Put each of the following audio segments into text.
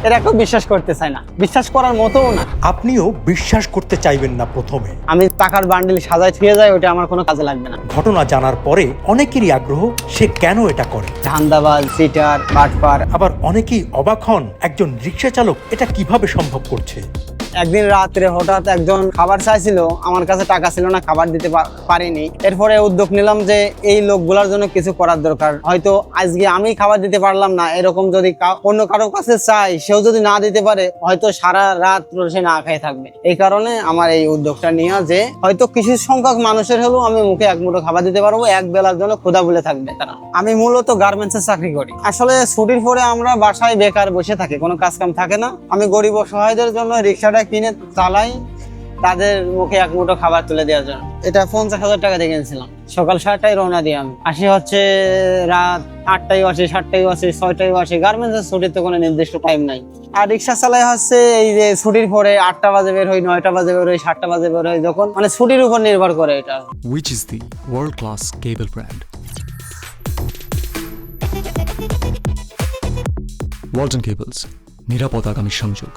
এটা কেউ বিশ্বাস করতে চায় না, বিশ্বাস করার মতোও না। আপনিও বিশ্বাস করতে চাইবেন না প্রথমে। আমি টাকার বান্ডিল সাজায় থুয়ে যাই, ওটা আমার কোনো কাজে লাগবে না। ঘটনা জানার পরে অনেকেরই আগ্রহ সে কেন এটা করে। ধান্দাবাজ, সিটার, বাটপার। আবার অনেকেই অবাক হন একজন রিক্সা চালক এটা কিভাবে সম্ভব করছে। একদিন রাত্রে হঠাৎ একজন খাবার চাইছিল, আমার কাছে টাকা ছিল না, খাবার দিতে পারিনি। এরপরে উদ্যোগ নিলাম যে এই লোকগুলোর জন্য কিছু করার দরকার। হয়তো আজকে আমি খাবার দিতে পারলাম না, এরকম যদি অন্য কারো কাছে চাই, সেও যদি না দিতে পারে, হয়তো সারা রাত সে না খেয়ে থাকবে। এই কারণে আমার এই উদ্যোগটা নেওয়া যে হয়তো কিছু সংখ্যক মানুষের হলেও আমি মুখে এক মুঠো খাবার দিতে পারবো, এক বেলার জন্য ক্ষুধা ভুলে থাকবে তারা। আমি মূলত গার্মেন্টসে চাকরি করি। আসলে ছুটির পরে আমরা বাসায় বেকার বসে থাকি, কোনো কাজ কাম থাকে না। আমি গরিব অসহায়দের জন্য রিক্সাটা কিনে চালাই, তাদের মুখে এক মুঠো খাবার তুলে দেওয়ার জন্য। এটা 50,000 টাকা দিয়ে কিনেছিলাম। সকাল 7টায় রওনা দিই আমি, আসি হচ্ছে রাত 8টায় আসি, 7টায় আসি, 6টায় আসি। গার্মেন্টসের ছুটির তো কোনো নির্দিষ্ট টাইম নাই। আর রিক্সা চালাই হচ্ছে এই যে ছুটির পরে 8টা বাজে বের হই, 9টা বাজে বের হই, 7টা বাজে বের হই, যখন মানে ছুটির উপর নির্ভর করে এটা। Which is the world-class cable brand? Walton Cables, নিরাপদ আগামী সংযোগ।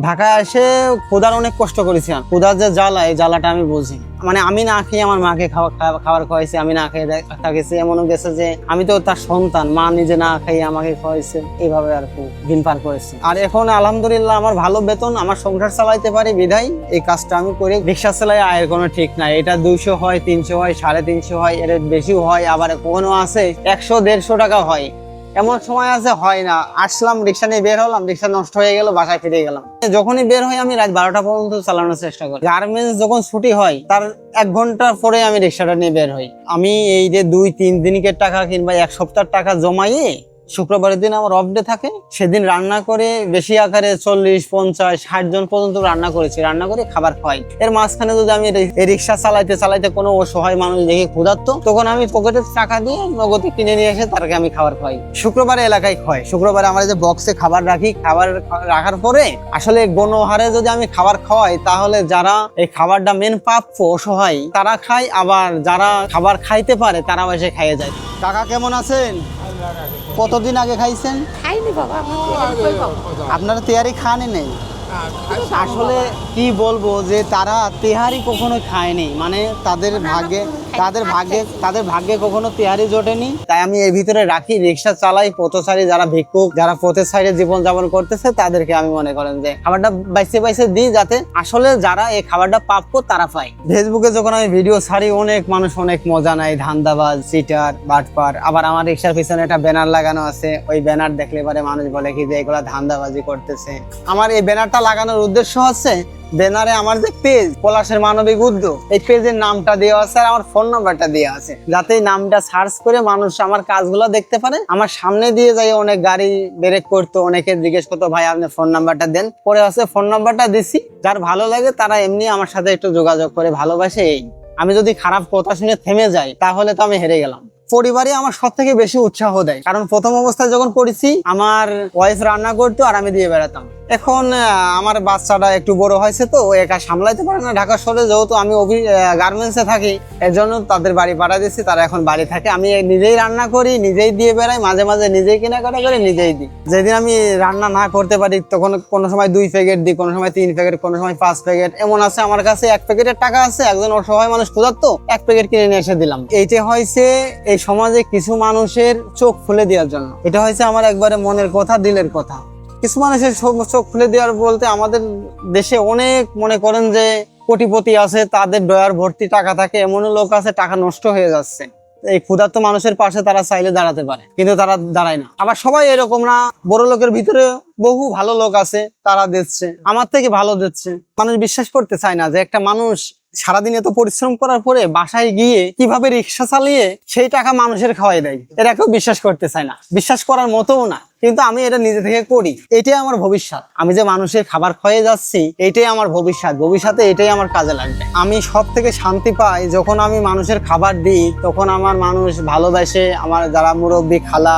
ঢাকায় এসে ক্ষুধার অনেক কষ্ট করেছি। ক্ষুধার যে জ্বালা, এই জ্বালাটা আমি বুঝি। মানে আমি না খেয়ে আমার মাকে খাবার খাওয়াইছি, আমি না খেয়ে থাকেছি। এমনও গেছে যে আমি তো তার সন্তান, মা নিজে না খেয়ে আমাকে খাওয়াইছে। এইভাবে আর কি দিন পার করেছি। আর এখন আলহামদুলিল্লাহ আমার ভালো বেতন, আমার সংসার চালাইতে পারি বিধায় এই কাজটা আমি করি। রিক্সা চালাই, আয়ের কোনো ঠিক নাই। এটা 200 হয়, 300 হয়, 350 হয়, এর বেশিও হয়। আবার কখনো আছে 100-150 টাকা হয়। এমন সময় আছে হয় না। আসলাম, রিক্সা নিয়ে বের হলাম, রিক্সা নষ্ট হয়ে গেল, বাসায় ফিরে গেলাম। যখনই বের হই আমি রাত 12টা পর্যন্ত চালানোর চেষ্টা করি। গার্মেন্টস যখন ছুটি হয় তার 1 ঘন্টা পরে আমি রিক্সাটা নিয়ে বের হই। আমি এই যে 2-3 দিনের টাকা কিংবা 1 সপ্তাহের টাকা জমাইয়ে শুক্রবারের দিন আমার অফ ডে থাকে, সেদিন রান্না করে বেশি আকারে 40, 50, 60 জন পর্যন্ত রান্না করেছি। রান্না করে খাবার খাওয়াই। এর মাঝখানে যদি আমি এই রিক্সা চালাইতে কোনো অসহায় মানুষ দেখে ক্ষুধার্ত, তখন আমি পকেটের টাকা দিয়ে নগদে কিনে নিয়ে এসে তারকে আমি খাবার খাওয়াই। শুক্রবারে এলাকায় খাওয়াই। শুক্রবারে আমার যে বক্সে খাবার রাখি, খাবার রাখার পরে আসলে গণহারে যদি আমি খাবার খাওয়াই, তাহলে যারা এই খাবারটা মেন প্রাপ্য অসহায় তারা খায়, আবার যারা খাবার খাইতে পারে তারাও এসে খাইয়ে যায়। কাকা কেমন আছেন? কতদিন আগে খাইছেন? খাইনি বাবা, আপনারা তেহারি খানই নেই? আসলে কি বলবো যে তারা তেহারি কখনো খায়নি, মানে তাদের ভাগ্যে কখনো তেহারি জোটেনি। তাই আমি এর ভিতরে রাখি। রিক্সা চালাই, পথচারী যারা ভিক্ষুক, যারা পথের সাইডে জীবন যাপন করতেছে, তাদেরকে আমি মনে করেন যে খাবারটা বাইসে দিই, যাতে আসলে যারা এই খাবারটা প্রাপ্য তারা পায়। ফেসবুকে যখন আমি ভিডিও ছাড়ি, অনেক মানুষ অনেক মজা নেয়। ধান্দাবাজ, সিটার, বাটপার। আবার আমার রিক্সার পিছনে একটা ব্যানার লাগানো আছে, ওই ব্যানার দেখলে পরে মানুষ বলে কি যে এগুলা ধান্দাবাজি করতেছে। আমার এই ব্যানারটা লাগানোর উদ্দেশ্য হচ্ছে, ব্যানারে আমার যে পেজ পলাশের মানবিক উদ্যোগ, এই পেজের নামটা দেওয়া আছে আর আমার ফোন নাম্বারটা দেওয়া আছে, যাতে এই নামটা সার্চ করে মানুষ আমার কাজগুলো দেখতে পারে। আমার সামনে দিয়ে যাই অনেক গাড়ি ব্রেক করতো, অনেকে জিজ্ঞেস করতো ভাই আপনি ফোন নাম্বারটা দেন। পরে আছে ফোন নাম্বারটা দিছি। যার ভালো লাগে তারা এমনি আমার সাথে একটু যোগাযোগ করে ভালোবাসে। এই আমি যদি খারাপ কথা শুনে থেমে যাই, তাহলে তো আমি হেরে গেলাম। পরিবারে আমার সব থেকে বেশি উৎসাহ দেয়, কারণ প্রথম অবস্থায় যখন করেছি আমার ওয়াইফ রান্না করতো আর আমি দিয়ে বেড়াতাম। এখন আমার বাচ্চাটা একটু বড় হয়েছে, তো ও একা সামলাইতে পারে না ঢাকা শহরে, যেহেতু আমি গার্মেন্টসে থাকি, এর জন্য তাদের বাড়ি ভাড়া দিচ্ছি, তারা এখন বাড়ি থাকে। আমি নিজেই রান্না করি, নিজেই দিয়ে বেড়াই, মাঝে মাঝে নিজেই কেনাকাটা করে নিজেই দিই। যেদিন আমি রান্না না করতে পারি, তখন কোনো সময় 2 প্যাকেট দিই, কোনো সময় 3 প্যাকেট, কোনো সময় 5 প্যাকেট। এমন আছে আমার কাছে 1 প্যাকেটের টাকা আছে, একজন অসহায় মানুষ ক্ষুধার্ত, 1 প্যাকেট কিনে নিয়ে এসে দিলাম। এইটা হয়েছে এই সমাজে কিছু মানুষের চোখ খুলে দেওয়ার জন্য। এটা হয়েছে আমার একবারে মনের কথা, দিলের কথা। কিছু মানুষের চোখ খুলে দেওয়ার বলতে, আমাদের দেশে অনেক মনে করেন যে কোটিপতি আছে, তাদের ডয়ার ভর্তি টাকা থাকে, এমনও লোক আছে টাকা নষ্ট হয়ে যাচ্ছে। এই ক্ষুধার্ত মানুষের পাশে তারা চাইলে দাঁড়াতে পারে, কিন্তু তারা দাঁড়ায় না। আবার সবাই এরকম না, বড় লোকের ভিতরে বহু ভালো লোক আছে, তারা দিচ্ছে, আমার থেকে ভালো দিচ্ছে। মানুষ বিশ্বাস করতে চায় না যে একটা মানুষ সারাদিন এত পরিশ্রম করার পরে বাসায় গিয়ে কিভাবে রিক্সা চালিয়ে সেই টাকা মানুষের খাওয়াই দেয়। এটা কেউ বিশ্বাস করতে চায় না, বিশ্বাস করার মতোও না। কিন্তু আমি এটা নিজে থেকে করি। এটাই আমার ভবিষ্যৎ। আমি যে মানুষের খাবার খাইয়ে যাচ্ছি, এটাই আমার ভবিষ্যৎ। ভবিষ্যতে এটাই আমার কাজে লাগবে। আমি সব থেকে শান্তি পাই যখন আমি মানুষের খাবার দিই, তখন আমার মানুষ ভালোবাসে। আমার যারা মুরব্বী খালা,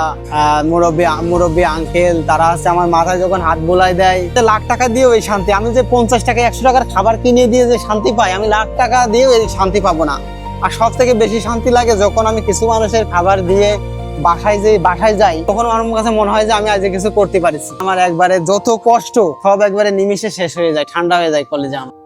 মুরব্বী আঙ্কেল, তারা আছে আমার মাথায় যখন হাত বোলাই দেয়, লাখ টাকা দিয়েও এই শান্তি। আমি যে 50 টাকা 100 টাকার খাবার কিনে দিয়ে যে শান্তি পাই, আমি লাখ টাকা দিয়েও এই শান্তি পাবো না। আর সব থেকে বেশি শান্তি লাগে যখন আমি কিছু মানুষের খাবার দিয়ে বাসায় যাই তখন আমার কাছে মনে হয় যে আমি আজকে কিছু করতে পারছি। আমার একবারে যত কষ্ট সব একবারে নিমিষে শেষ হয়ে যায়, ঠান্ডা হয়ে যায় কলেজে আমার।